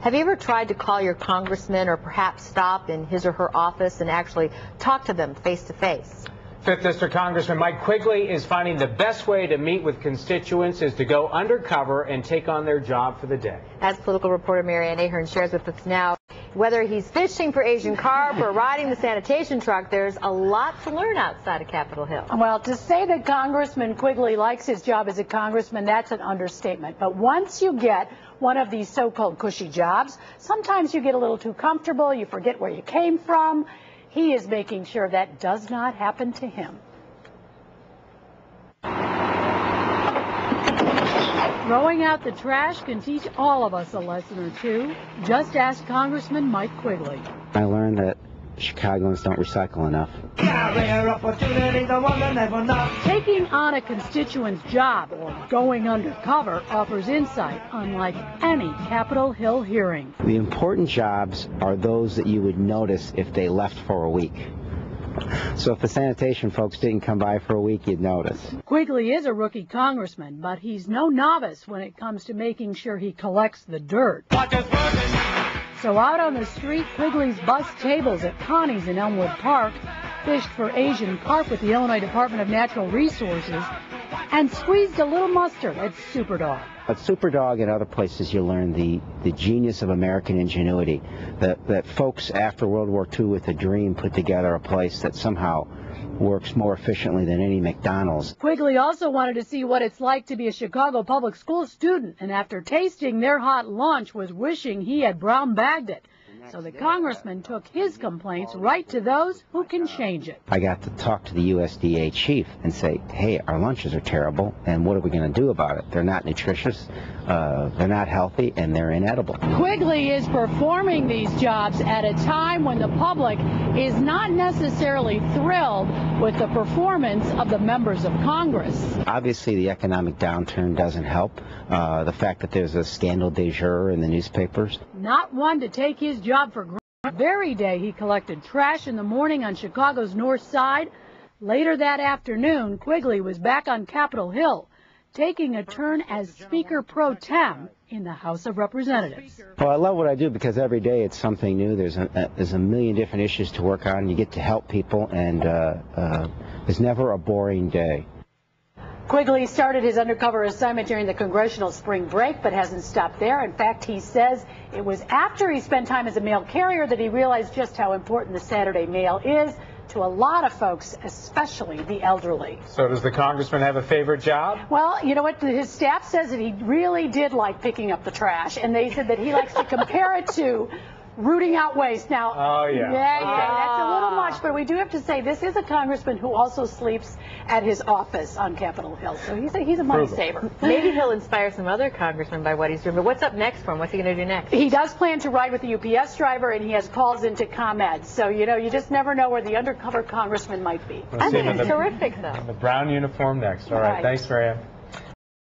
Have you ever tried to call your congressman or perhaps stop in his or her office and actually talk to them face to face? 5th District Congressman Mike Quigley is finding the best way to meet with constituents is to go undercover and take on their job for the day. As political reporter Marianne Ahern shares with us now, whether he's fishing for Asian carp or riding the sanitation truck, there's a lot to learn outside of Capitol Hill. Well, to say that Congressman Quigley likes his job as a congressman, that's an understatement. But once you get one of these so-called cushy jobs, sometimes you get a little too comfortable, you forget where you came from. He is making sure that does not happen to him. Throwing out the trash can teach all of us a lesson or two. Just ask Congressman Mike Quigley. I learned that Chicagoans don't recycle enough. Taking on a constituent's job or going undercover offers insight unlike any Capitol Hill hearing. The important jobs are those that you would notice if they left for a week. So if the sanitation folks didn't come by for a week, you'd notice. Quigley is a rookie congressman, but he's no novice when it comes to making sure he collects the dirt. So out on the street, Quigley's bussed tables at Connie's in Elmwood Park, fished for Asian carp with the Illinois Department of Natural Resources, and squeezed a little mustard at Superdog. At Superdog and other places, you learn the genius of American ingenuity, that folks after World War II with a dream put together a place that somehow works more efficiently than any McDonald's. Quigley also wanted to see what it's like to be a Chicago public school student, and after tasting their hot lunch was wishing he had brown bagged it. So the congressman took his complaints right to those who can change it. I got to talk to the USDA chief and say, hey, our lunches are terrible, and what are we going to do about it? They're not nutritious, they're not healthy, and they're inedible. Quigley is performing these jobs at a time when the public is not necessarily thrilled with the performance of the members of Congress. Obviously, the economic downturn doesn't help. The fact that there's a scandal du jour in the newspapers. Not one to take his job for granted. The very day he collected trash in the morning on Chicago's north side, later that afternoon, Quigley was back on Capitol Hill, taking a turn as Speaker Pro Tem in the House of Representatives. Well, I love what I do because every day it's something new. There's a million different issues to work on. You get to help people, and there's never a boring day. Quigley started his undercover assignment during the congressional spring break, but hasn't stopped there. In fact, he says it was after he spent time as a mail carrier that he realized just how important the Saturday mail is to a lot of folks, especially the elderly. So does the congressman have a favorite job? Well, you know what? His staff says that he really did like picking up the trash, and they said that he likes to compare it to rooting out waste. Now, oh, yeah. That's a little much, but we do have to say this is a congressman who also sleeps at his office on Capitol Hill, so he's a money saver. Maybe he'll inspire some other congressmen by what he's doing, but what's up next for him? What's he going to do next? He does plan to ride with the UPS driver, and he has calls into ComEd, so, you know, you just never know where the undercover congressman might be. I think it's terrific, though. The brown uniform next. All right. Thanks, Maria.